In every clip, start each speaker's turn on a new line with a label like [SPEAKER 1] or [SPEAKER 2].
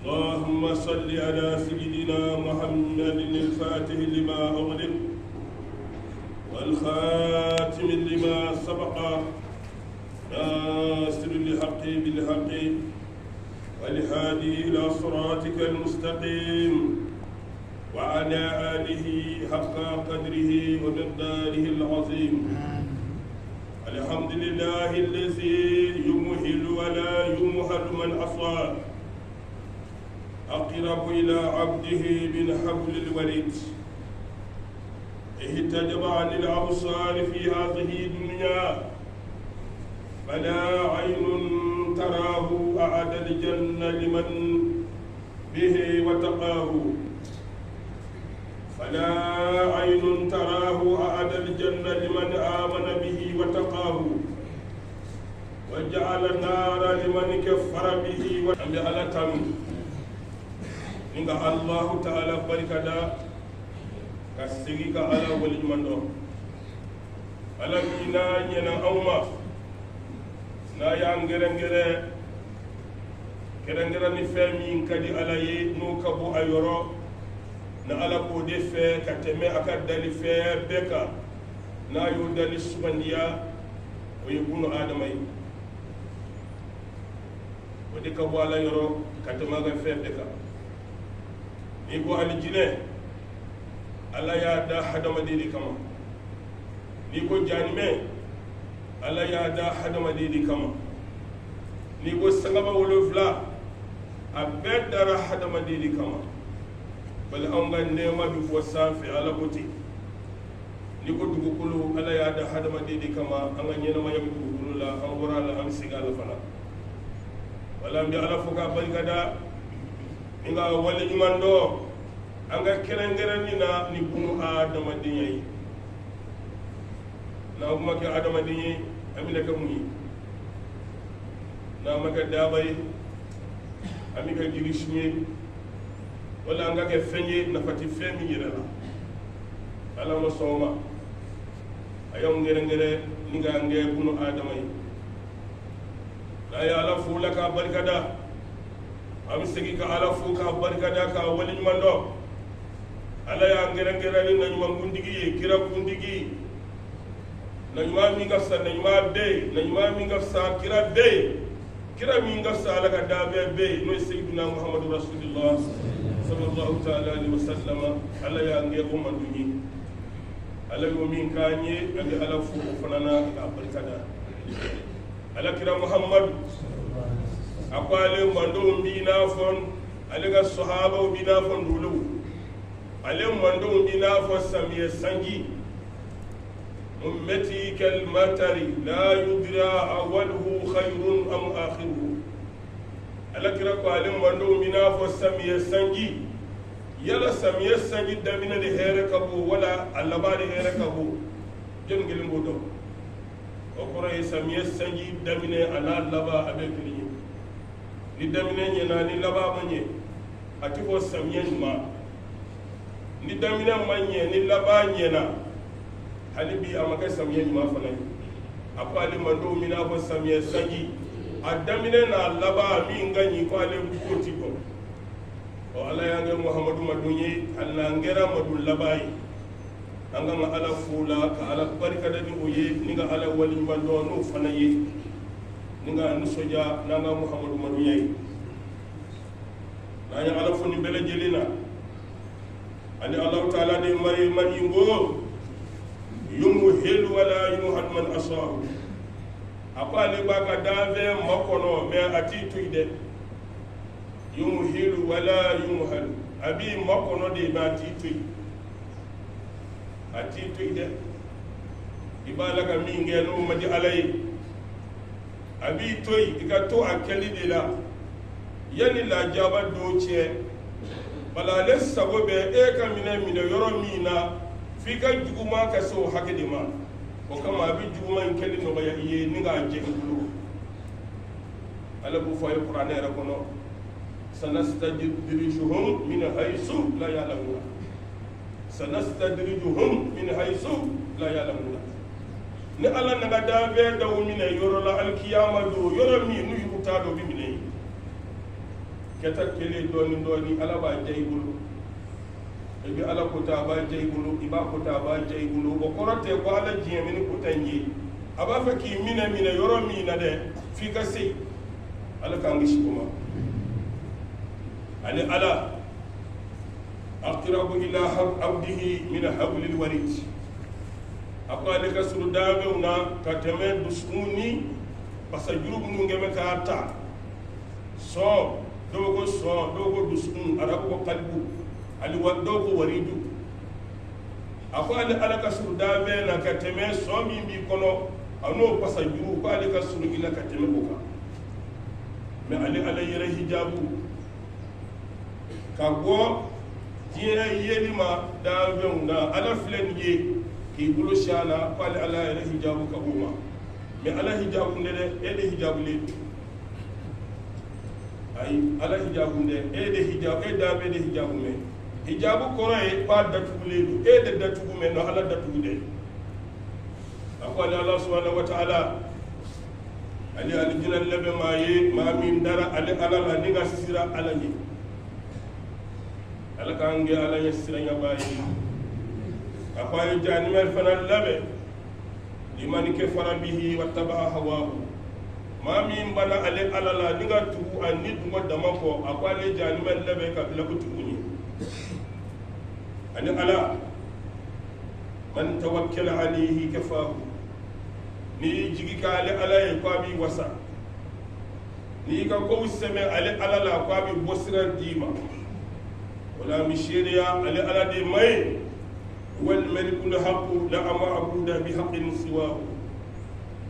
[SPEAKER 1] اللهم صل على سيدنا محمد الفاتح لما أغلق والخاتم لما سبق ناصر الحق بالحق والهادي إلى صراطك المستقيم وعلى آله حق قدره ومقداره العظيم. الحمد لله الذي يمهل ولا يمهل من عصى، أقرب إلى عبده من حبل الوريد، اهتجب عن الأبصار في هذه الدنيا، فلا عين تراه أعد الجنة لمن به وتقاه، فلا عين تراه أعد الجنة لمن آمن به وتقاه، وجعل النار لمن كفر به وجعل تم إن الله تعالى بركة كسيك على ولي مندو على مينا ينا أوما نا يانغرنغره كرنغرا نفهمين كدي على ينو كبو أيورو na ala ko de fe ka teme aka dali fe beka na yo dali subandiya o yibunu adamai o de ka wala yoro ka teme aka fe beka ni ko alijine ala ya da hadama didi kama ni ko janime ala ya da hadama didi kama ni ko sangaba wolofla abedara hadama didi kama bal an ga nema bi fo sanfe ala boti ni ko dugukulu ala ya da hadama didi kama an ga nyena ma yam dugukulu la an wora la an sigala fana wala mbi ala fuka barkada inga wala imando an ga kerengere ni na ni bunu adama dinyi na kuma ke adama dinyi amina ka muni na maka dabai amika girishni wala anga ke fenye na fati femi yirala ala mo soma ayam ngere ninga nge bunu adamai la ya ala fula ka barkada am segi ka ala fu ka barkada ka wali mando ala ya ngere ni nanyuma gundigi kira gundigi nanyuma mi ga sa nanyuma be nanyuma mi ga sa kira be kira mi ga sa ala ka dabe be no sayyidina muhammadu rasulullah sallallahu ta'ala alaihi wasallam ala ya nge umma duni ala yomin kanye ali ala fu fanana ka barkada ala kira muhammad akwale mando mbina fon ale ga sahaba mbina fon dulu ale mando mbina fon samiye sangi ummati kal matari la yudra awwaluhu khayrun am akhiruhu ala kira ko ale mando mbina fon samiye sangi yala samiye sangi damina de here kabo wala allaba de here kabo jon gelin bodo o koro e samiye sangi damine ala laba abe kili ni damine nyena ni laba manye ati ko samiye ma ni damine manye ni laba nyena halibi amaka samiye ma fana apali mando mina ko samiye sangi adamine na laba mi ngani ko ale ko tipo o ala yange muhammadu madunyi alla ngera madul labai anga ma ala fula ka ala barka da ni oye ninga ala wali mando no fana yi ninga nusoja nanga muhammadu madunyi nanya ala funi bele jelina ali allah taala de mari manimbo yumu helu wala yumu hadman asahu apale baka dave makono me ati tuide yumuhilu wala yumuhalu abi makono de ba titui atitui de ibala ka minge no madi alai abi toy ikato akeli de la yani la jaba doche bala les sagobe e ka mina yoro mina fika juguma ka so hakede ma o kama abi juguma inkeli no ba ye ninga jehulu ala bu fa qur'an era kono sanastadrijuhum min haythu la ya'lamun sanastadrijuhum min haythu la ya'lamun ni ala naga dabe da wumine yoro la alkiyama do yoro mi nu yuta do bi mine keta kele doni doni ala ba jaybulu ebi ala kuta ba jaybulu iba kuta ba jaybulu o korote ko ala jiye min kutanji aba fa ki mina yoro mina de fi ka sey ala kan gishi kuma ali ala aqrabu ila abdihi min hablil warid akale ka suru daawna ka teme dusuni pasa jurub nu ngeme ka ta so dogo dusun arabu ko qalbu ali dogo waridu akale ala ka suru daawna ka teme so mi bi kono ano pasa juru ko ali ka suru ila ka teme ko ka me ali ala yere hijabu ka go jiya yelima daawna ala flen ye ki bulu shana ko ala yere hijabu ka buma me ala hijabu ndede ede hijabu le ay ala hijabu nde ede hijabu eda be de hijabu me hijabu koray pa datu le ede datu me no ala datu de akwali Allah subhanahu wa ta'ala ali aljina lebe maye ma min dara ali ala la ninga sira ala ni ala kange ala yasira ya bayi akwai janimel fana lebe liman kafara bihi wattaba hawahu ma min bana ali ala la ninga tubu anni dungo damako akwali janimel lebe ka bila kutuni ani ala man tawakkala alayhi kafahu ni jigi ka ale ala ye ko abi wasa ni ka ko seme ale ala la ko abi bosira dima wala mishiriya ale ala de may wal malikul haqq la ma'budu bi haqqin siwahu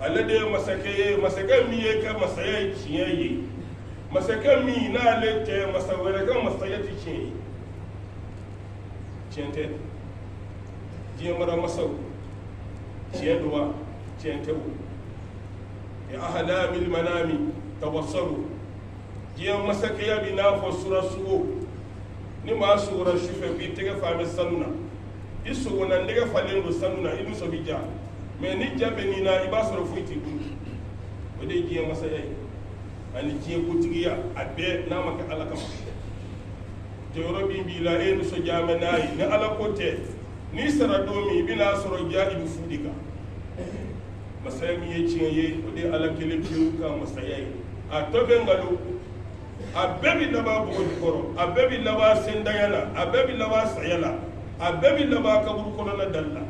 [SPEAKER 1] ala de masake mi ye ka masaya chiye masake mi na le te masawere ka masaya chiye chente je mara masaw chiye doa تنتو يا أهلا من المنام توصلوا جيا مسكيا بنا فسورة سو نما سورة شوفة بيتك فام السنة يسوونا نيجا فالين السنة إنو سبيجا من نيجا بنينا يباسر فويتي بني ودي جيا مسيا أني جيا بوتيجيا أبي نامك على كم جورو بيلا إنو سجى مناي نعلى كوتة نيسرا دومي بنا سرجا إنو فوديكا masaya mi ye tiɲɛ ye o de ala kelen pewu ka masaya ye a tɔ bɛ ngalo a bɛɛ bi laban bɔgɔji kɔrɔ a bɛɛ bi laban sendanya la a bɛɛ bi laban saya la a bɛɛ bi laban kaburu kɔnɔna dali la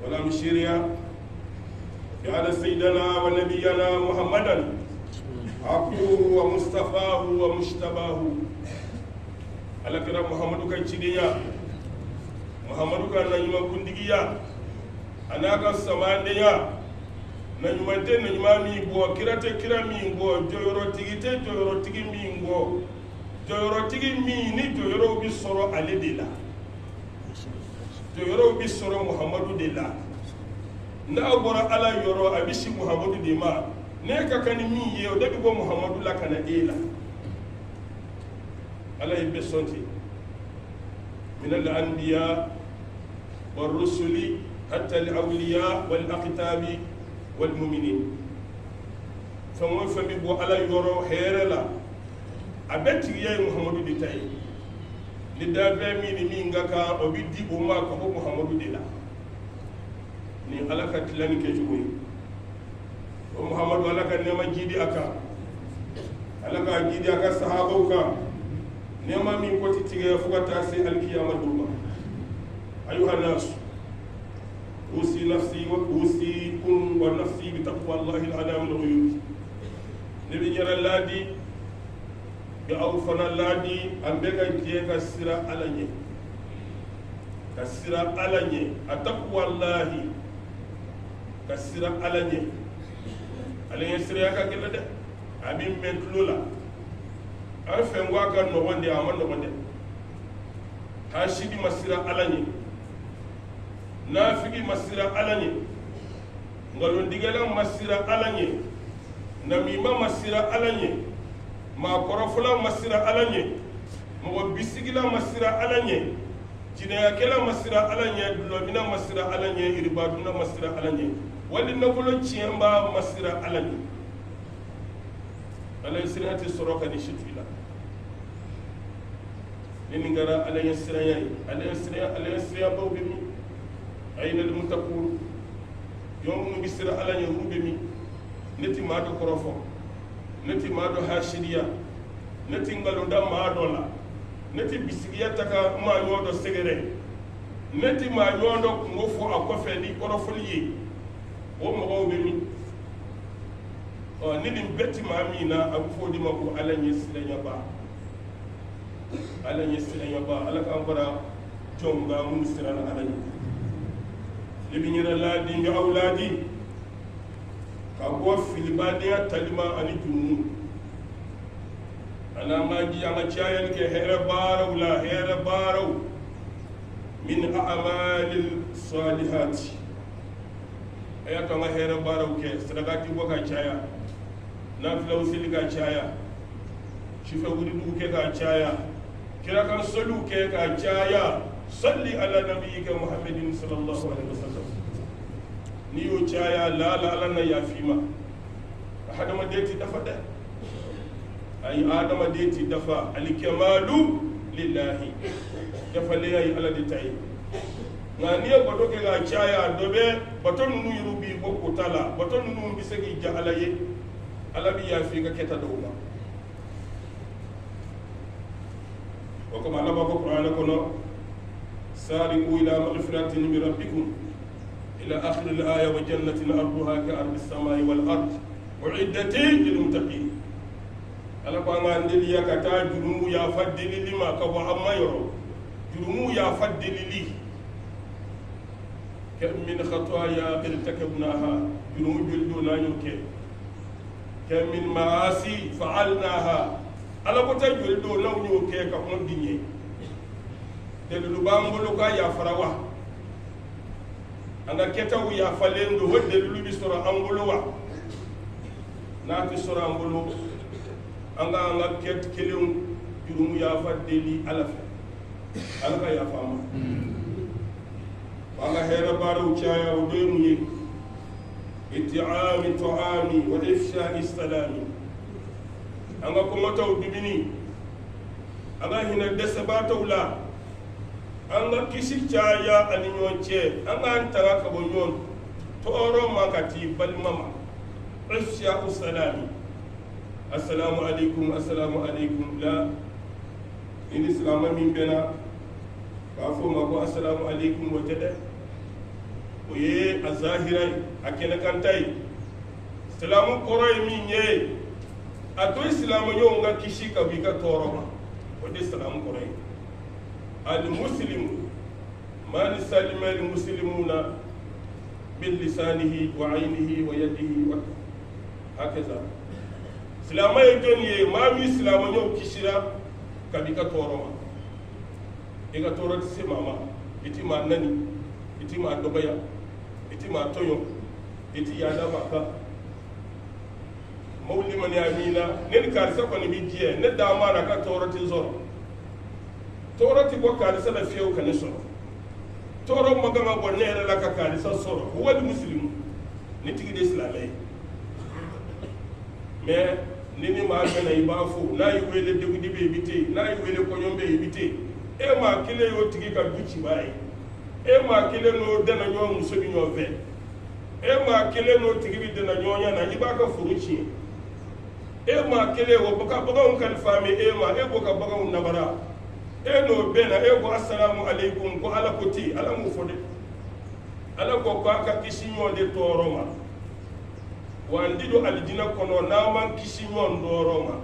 [SPEAKER 1] wala misiriya ya ala sayyidina wa nabiyana muhammadan abduhu wa mustafahu wa mushtabahu ala kira muhammadu ka cidiya muhammadu ka naɲuman kundigiya anaka samandeya na nyumante na nyuma mi go kirate kira mi go joyoro tigite joyoro tigi mi go joyoro tigi mi ni joyoro bi soro ale de la joyoro bi soro muhammadu de la na gora ala yoro abishi muhammadu de ma ne ka kani mi ye o de go muhammadu la kana de la ala ibe sonti min al anbiya war rusuli حتى الأولياء والأقطاب والمؤمنين فمن فبيبو على يورو هيرلا أبتي يا محمد ديتاي لدابا مين غاكا أبيدي بوما كهو محمد ديلا ني على كتلاني كجوي ومحمد على كنما جيدي أكا على كجيدي أكا صحابوكا نما مين كوتي تيغي فوكا سي القيامة دوما أيها الناس أوصي نفسي وأوصيكم ونفسي بتقوى الله العلام الغيوب نبي جرى اللادي بأوفنا اللادي أن بقى جيه كسرى علني التقوى الله كسرى علني علني سرياكا كلا ده أبين متلولا أفهم واقع نوان دي أمان نوان دي هاشيدي مسرى علني nafigi masira alanye ngalondigala masira alanye namima masira alanye ma korofula masira alanye mo bisigila masira alanye jinayakela masira alanye dulobina masira alanye iribaduna masira alanye wali nakulo chiemba masira alanye ala sirati soroka ni shitila ni ngara ala siraya ala siraya baw be mi ayna al muttaqun yom bisira ala yahube mi neti mado korofo neti mado hashidiya neti ngalo da madola neti bisigiya taka ma nyodo segere neti ma nyodo ngofo akofe ni korofo liye o mo be mi o nini betti ma amina abu fodi mako ala nyesiraya ba ala kan fara jonga mun sirana ala ni libinyira ladi nga awladi ka go filibadiya talima ani junu ana maji anga chayan ke hera baraw la hera baraw min a'malil salihati aya ka hera baraw ke sadaqati go ka chaya nafilaw silga chaya shifa wuridu ke ka chaya kira kan solu ke ka chaya salli ala nabiyyika muhammadin sallallahu alaihi wasallam ni yo chaya la ala na yafima hadama deti dafa da ay adama deti dafa al kamalu lillahi dafa le ay ala de tay ngani ko doke ga chaya dobe baton nu yurubi bokko tala baton nu bisagi ja alaye ala bi yafi ga keta dawma wa kama Allah ko qur'ana kono سارقوا إلى مغفرة من ربكم إلى آخر الآية وجنة أرضها كأرض السماء والأرض أعدت للمتقين ألا قام عندي يا كتا جرمو يا فدل لما كوا أما يرو جرمو يا فدل لي كم من خطايا ارتكبناها جرمو جلدنا يوكي كم من معاصي فعلناها ألا قتا جلدنا يوكي كم دنيا delu bangolo ka ya farawa anga ketawu ya falendo wadde lulu sura angolo wa naati sura angolo anga ket kelum jurum ya fadeli alafa alaka ya fama anga hera baru chaya udemu ye iti'ami tu'ami wa ifsha'i salami anga kumata udibini anga hina desabata ula anga kisi caya ani nyonche anga antara ka bonyon toro makati bal mama asya usalami assalamu alaikum la in islam min bena ka fo mako assalamu alaikum wa tada o ye azahirai akena kantai salamu koray min ye ato islam nyo nga kisi ka bi ka toro ma o de salamu koray المسلم من سلم المسلمون بلسانه وعينه ويده هكذا سلامة الدنيا ما في سلامة يوم كشرا كبيكا تورما إذا تورت سماما إتي ما نني إتي ما دبيا إتي ما تويو إتي يادا بكا مولي من يامينا ننكارسا كوني بيجيه ندامانا كتورت زور torati bo kalisa la fiyo kan soro toro magama bo neere la ka kalisa soro wal muslim ni tigi de islamay mais nini ma gana ibafu na yi wele de gudi be bité na yi wele ko nyombe bité e ma kile yo tigi ka gucci bay e ma kile no dana nyo muso bi nyo ve e ma kile no tigi bi dana nyo nya na ibaka furuchi e ma kile wo baka on kan fami e ma e boka baka on nabara eno bena ego assalamu alaikum ko ala koti ala mu fode ala ko ka kisinyo de toroma wandido aljina kono na man kisinyo ndoroma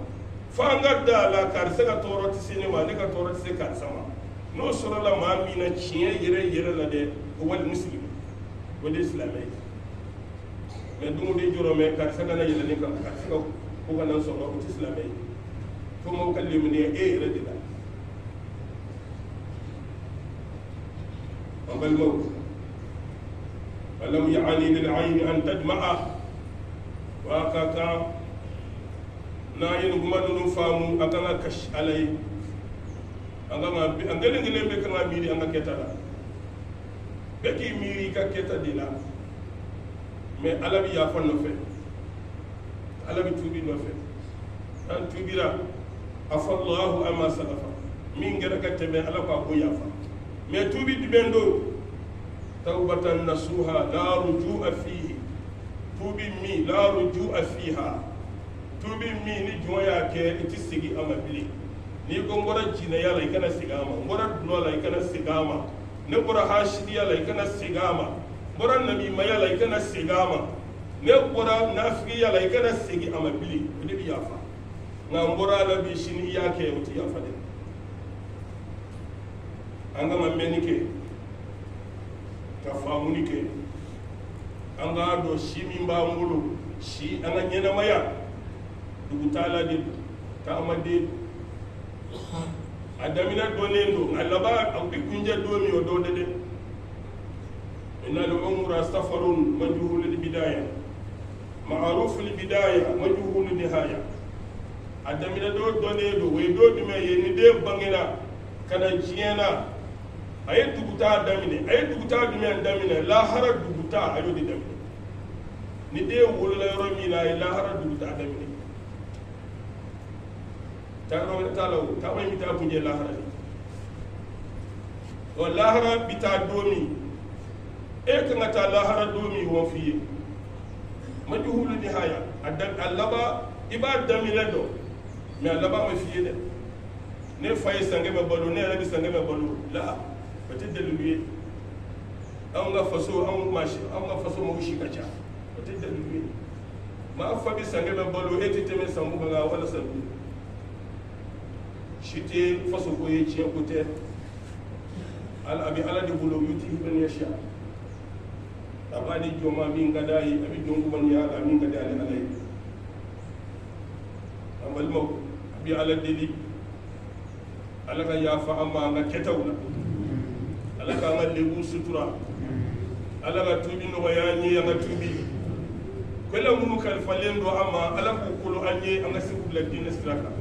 [SPEAKER 1] fanga dala kar sega toroti sinema de ka toroti se kan sama no soro la ma mina chie yere la de wal muslim wal islamay me dumu de joro me kar sega na yele ni ka kar sega ko ganan soro ko islamay ko mo kallimu ne e redila أما الموت فلم يعني للعين أن تجمع وأكاكا ناين غمدن فامو أكانا كش علي أنغلن غلن بكنا ميري أنغا كتالا بكي ميري كتا ديلا مي ألا بي يافن نفع ألا بي توبي نفع an tubira afallahu amma salafa min gera ka teme ala ko yafa mais tubi dibendo tawbatan nasuha la rujua fihi tubi mi la rujua fiha tubi mi ni joya ke iti sigi amabili ni ko ngora jina yala ikana sigama ngora dunola ikana sigama ne ngora hashidi yala ikana sigama ngora nabi mayala ikana sigama ne ngora nafi yala ikana sigi amabili ne bi yafa nga ngora la bi shini yake uti yafa de anga mameni ke ka famuni ke anga do shimi mbamulu shi anga nyena maya dugutala de ta amade adamina donendo alaba akbi kunja domi o do de inna al umra safarun majhul al bidaya ma'ruf al bidaya majhul al nihaya adamina do donendo we do dume yeni de bangina kana jiena ay duguta dume damine la hara duguta ayo de damine ni de wolo la yoro mi la hara duguta damine tano talo kama imita kunje lahara o lahara bita domi e kan ta lahara domi won fiye majhulu nihaya adan allaba ibada milado mi allaba ma fiye de ne faye sange be bolo ne rabi sange be bolo la peut-être de lui an ga faso an mashi an ga faso mu shi kacha peut-être de lui ma fa bi sange be bolo e tete me sambu ga wala sabu shite faso ko ye tiɲɛ ko tɛ a bɛ ala de bolo yuti man yasha a b'a di jɔn ma min ka d'a ye a bɛ jɔn kumaniya a min ka di ale ala ye a balimaw a bɛ ala deli ala ka yafa an ma an ka kɛtaw la ala k'an ka lebu sutura ala ka tubi nɔgɔya an ye an ka tubi kwela minnu kalifalen don an ma ala k'u kolo an ye an ka se k'u bila diinɛ sira kan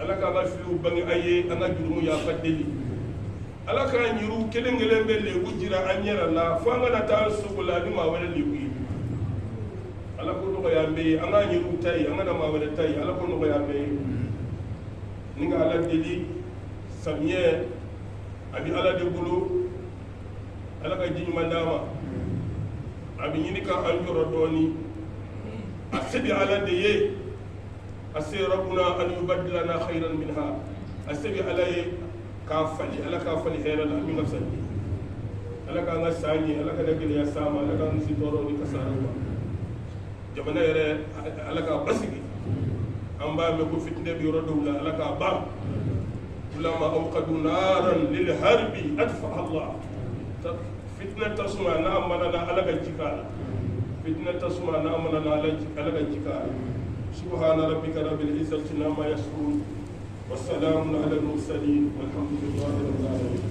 [SPEAKER 1] ala ka ga filu bangi aye anga jurumu ya fadeli ala ka nyiru kelen kelen be le gujira anyera la fanga na ta sugula ni ma wala liwi ala ko no ya be anga nyiru tay anga na ma wala tay ala ko no ya be ninga ala deli samye abi ala de bulu ala ka jinni mandama abi nyini ka anjoro doni asibi ala de ye أسي ربنا أن يبدلنا خيرا منها أسي علي كافلي ألا كافلي خيرا من نفسي ألا كان ساني ألا كان يقول يا ساما ألا كان سيطورو لكساروا جبنا يرى ألا كان بسيكي أمبا مكو فتنة بيردو لا ألا كان بام كلما أوقدوا نارا للحرب أدفع الله فتنة تسمع نعم لنا ألا كان جكال فتنة تسمع نعم لنا ألا كان جكال سبحان ربك رب العزة عما يصفون والسلام على المرسلين والحمد لله رب العالمين.